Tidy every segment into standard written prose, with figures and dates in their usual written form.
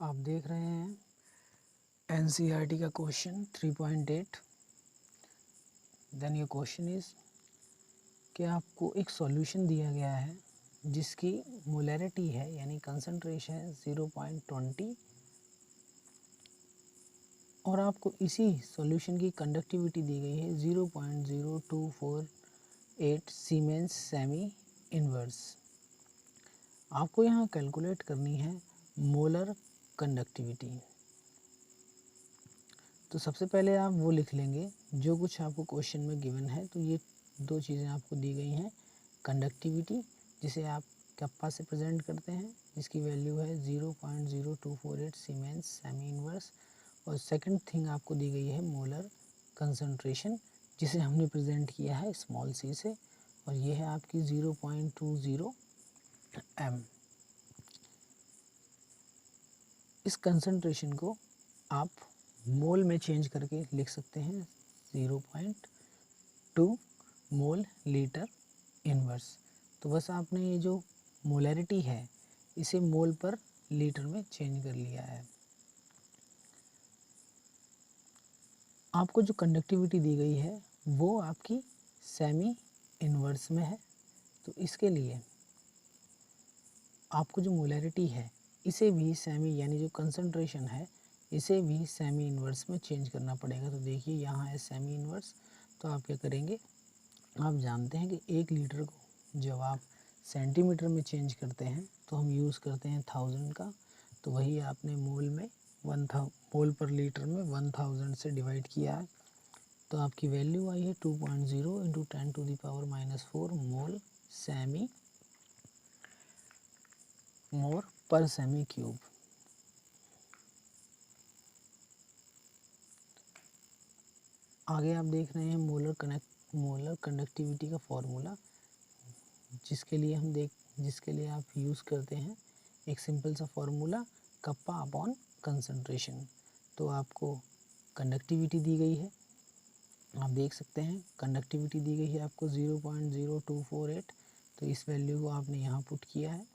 आप देख रहे हैं एनसीईआरटी का क्वेश्चन 3.8। देन ये क्वेश्चन इज कि आपको एक सॉल्यूशन दिया गया है जिसकी मोलैरिटी है यानी कंसंट्रेशन है 0.20 और आपको इसी सॉल्यूशन की कंडक्टिविटी दी गई है 0.0248 सीमेंस सेमी इनवर्स। आपको यहाँ कैलकुलेट करनी है मोलर कंडक्टिविटी। तो सबसे पहले आप वो लिख लेंगे जो कुछ आपको क्वेश्चन में गिवन है। तो ये दो चीज़ें आपको दी गई हैं, कंडक्टिविटी जिसे आप कप्पा से प्रेजेंट करते हैं जिसकी वैल्यू है 0.0248 सीमेंस सेमी इनवर्स, और सेकंड थिंग आपको दी गई है मोलर कंसंट्रेशन जिसे हमने प्रेजेंट किया है स्मॉल सी से, और ये है आपकी 0.20 m। इस कंसंट्रेशन को आप मोल में चेंज करके लिख सकते हैं 0.2 मोल लीटर इनवर्स। तो बस आपने ये जो मोलैरिटी है इसे मोल पर लीटर में चेंज कर लिया है। आपको जो कंडक्टिविटी दी गई है वो आपकी सेमी इनवर्स में है। तो इसके लिए आपको जो मोलैरिटी है इसे भी सेमी यानी जो कंसंट्रेशन है इसे भी सेमी इनवर्स में चेंज करना पड़ेगा। तो देखिए यहाँ है सेमी इनवर्स। तो आप क्या करेंगे, आप जानते हैं कि 1 लीटर को जब आप सेंटीमीटर में चेंज करते हैं तो हम यूज़ करते हैं 1000 का। तो वही आपने मोल में मोल पर लीटर में 1000 से डिवाइड किया है। तो आपकी वैल्यू आई है 2.0 इंटू 10⁻⁻⁴ मोल सेमी मोर पर सेमी क्यूब। आगे आप देख रहे हैं मोलर कंडक्टिविटी का फॉर्मूला जिसके लिए आप यूज़ करते हैं एक सिंपल सा फॉर्मूला कप्पा अपॉन कंसंट्रेशन। तो आपको कंडक्टिविटी दी गई है, आप देख सकते हैं कंडक्टिविटी दी गई है आपको 0.0248। तो इस वैल्यू को आपने यहाँ पुट किया है,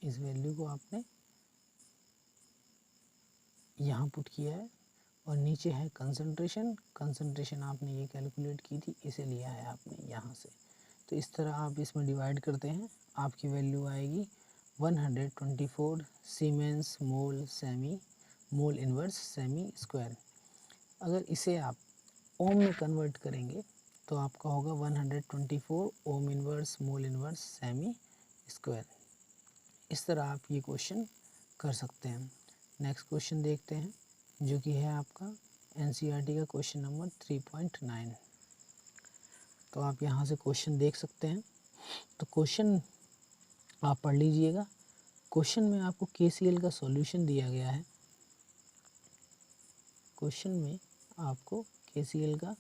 इस वैल्यू को आपने यहाँ पुट किया है, और नीचे है कंसंट्रेशन आपने ये कैलकुलेट की थी, इसे लिया है आपने यहाँ से। तो इस तरह आप इसमें डिवाइड करते हैं, आपकी वैल्यू आएगी 124 siemens mole inverse semi square. अगर इसे आप ओम में कन्वर्ट करेंगे तो आपका होगा 124 ohm inverse mole inverse semi square. इस तरह आप ये क्वेश्चन कर सकते हैं। नेक्स्ट क्वेश्चन देखते हैं जो कि है आपका एनसीईआरटी का क्वेश्चन नंबर 3.9। तो आप यहाँ से क्वेश्चन देख सकते हैं। तो क्वेश्चन आप पढ़ लीजिएगा। क्वेश्चन में आपको केसीएल का सॉल्यूशन दिया गया है। क्वेश्चन में आपको केसीएल का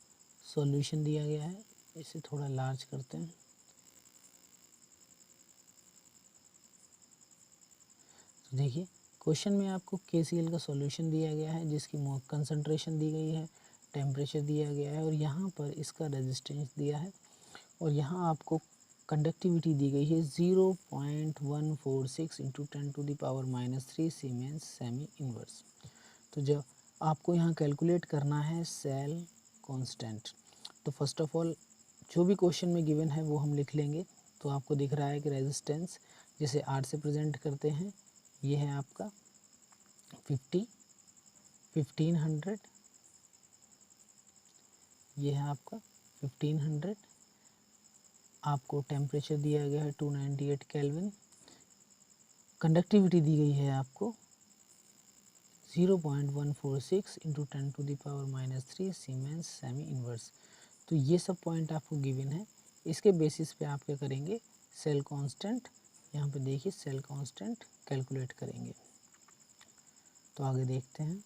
सॉल्यूशन दिया गया है। इसे थोड़ा लार्ज करते हैं। तो देखिए क्वेश्चन में आपको केसीएल का सॉल्यूशन दिया गया है जिसकी कंसंट्रेशन दी गई है, टेम्परेचर दिया गया है और यहाँ पर इसका रेजिस्टेंस दिया है, और यहाँ आपको कंडक्टिविटी दी गई है 0.146 इंटू 10⁻³ सीमेंस सेमी इनवर्स। तो जब आपको यहाँ कैलकुलेट करना है सेल कांस्टेंट। तो फर्स्ट ऑफ ऑल जो भी क्वेश्चन में गिवन है वो हम लिख लेंगे। तो आपको दिख रहा है कि रेजिस्टेंस जिसे R से प्रेजेंट करते हैं ये है आपका 1500, ये है आपका 1500। आपको टेम्परेचर दिया गया है 298 केल्विन। कंडक्टिविटी दी गई है आपको 0.146 इंटू 10⁻³ सीमेंस सेमी इनवर्स। तो ये सब पॉइंट आपको गिवन है। इसके बेसिस पे आप क्या करेंगे, सेल कांस्टेंट, यहाँ पे देखिए सेल कांस्टेंट कैलकुलेट करेंगे। तो आगे देखते हैं।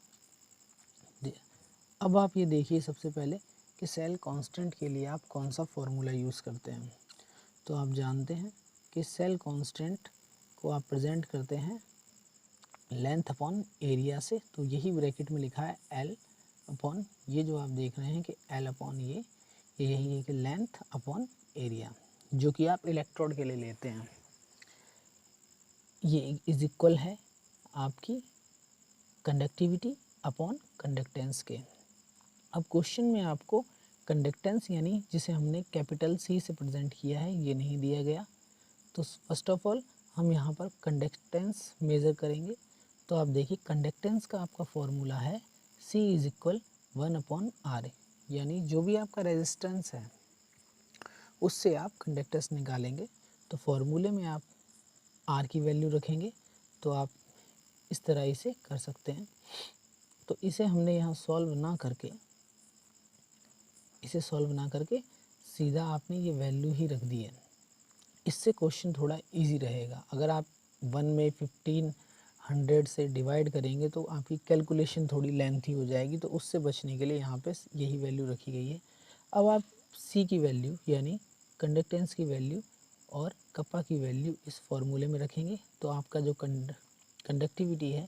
अब आप ये देखिए सबसे पहले कि सेल कांस्टेंट के लिए आप कौन सा फॉर्मूला यूज़ करते हैं। तो आप जानते हैं कि सेल कांस्टेंट को आप प्रेजेंट करते हैं लेंथ अपॉन एरिया से। तो यही ब्रैकेट में लिखा है एल अपॉन, ये जो आप देख रहे हैं कि एल अपॉन ये यही है कि लेंथ अपॉन एरिया, जो कि आप इलेक्ट्रोड के लिए लेते हैं। ये इज इक्वल है आपकी कंडक्टिविटी अपॉन कंडक्टेंस के। अब क्वेश्चन में आपको कंडक्टेंस यानी जिसे हमने कैपिटल C से प्रेजेंट किया है ये नहीं दिया गया। तो फर्स्ट ऑफ ऑल हम यहाँ पर कंडक्टेंस मेज़र करेंगे। तो आप देखिए कंडक्टेंस का आपका फॉर्मूला है C इज इक्वल 1/R, यानी जो भी आपका रेजिस्टेंस है उससे आप कंडक्टेंस निकालेंगे। तो फॉर्मूले में आप R की वैल्यू रखेंगे तो आप इस तरह इसे कर सकते हैं। तो इसे हमने यहाँ सॉल्व ना करके सीधा आपने ये वैल्यू ही रख दी है। इससे क्वेश्चन थोड़ा इजी रहेगा। अगर आप 1 में 1500 से डिवाइड करेंगे तो आपकी कैलकुलेशन थोड़ी लेंथी हो जाएगी, तो उससे बचने के लिए यहाँ पे यही वैल्यू रखी गई है। अब आप C की वैल्यू यानी कंडक्टेंस की वैल्यू और कप्पा की वैल्यू इस फॉर्मूले में रखेंगे तो आपका जो कंडक्टिविटी है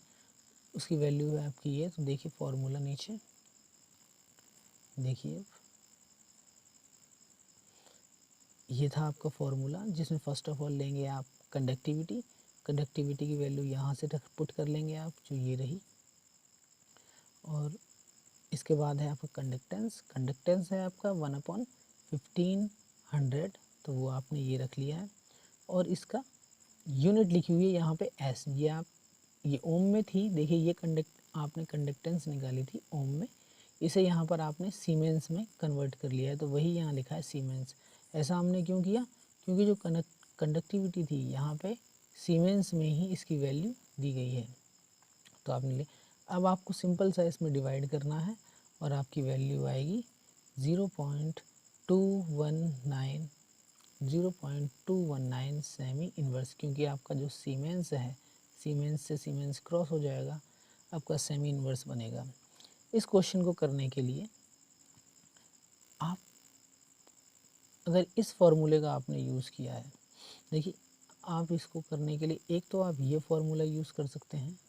उसकी वैल्यू है आपकी ये। तो देखिए फॉर्मूला नीचे देखिए, ये था आपका फॉर्मूला जिसमें फर्स्ट ऑफ ऑल लेंगे आप कंडक्टिविटी की वैल्यू यहाँ से पुट कर लेंगे आप, जो ये रही। और इसके बाद है आपका कंडक्टेंस है आपका 1/1500, तो वो आपने ये रख लिया है। और इसका यूनिट लिखी हुई है यहाँ पे S, ये ओम में थी। देखिए ये आपने कंडक्टेंस निकाली थी ओम में, इसे यहाँ पर आपने सीमेंस में कन्वर्ट कर लिया है, तो वही यहाँ लिखा है सीमेंस। ऐसा हमने क्यों किया? क्योंकि जो कंडक्टिविटी थी यहाँ पे सीमेंस में ही इसकी वैल्यू दी गई है। तो आपने अब आपको सिंपल सा इसमें डिवाइड करना है और आपकी वैल्यू आएगी 0.219 सेमी इन्वर्स, क्योंकि आपका जो सीमेंस है सीमेंस से सीमेंस क्रॉस हो जाएगा, आपका सेमी इन्वर्स बनेगा। इस क्वेश्चन को करने के लिए आप अगर इस फॉर्मूले का आपने यूज़ किया है, देखिए आप इसको करने के लिए एक तो आप ये फॉर्मूला यूज़ कर सकते हैं,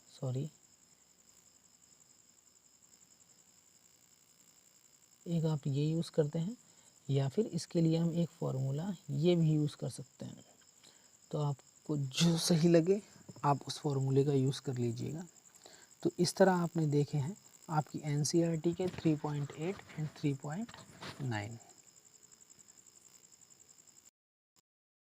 एक आप ये यूज़ करते हैं, या फिर इसके लिए हम एक फ़ॉर्मूला ये भी यूज़ कर सकते हैं। तो आपको जो सही लगे आप उस फॉर्मूले का यूज़ कर लीजिएगा। तो इस तरह आपने देखे हैं आपकी NCERT के 3.8 एंड 3.9।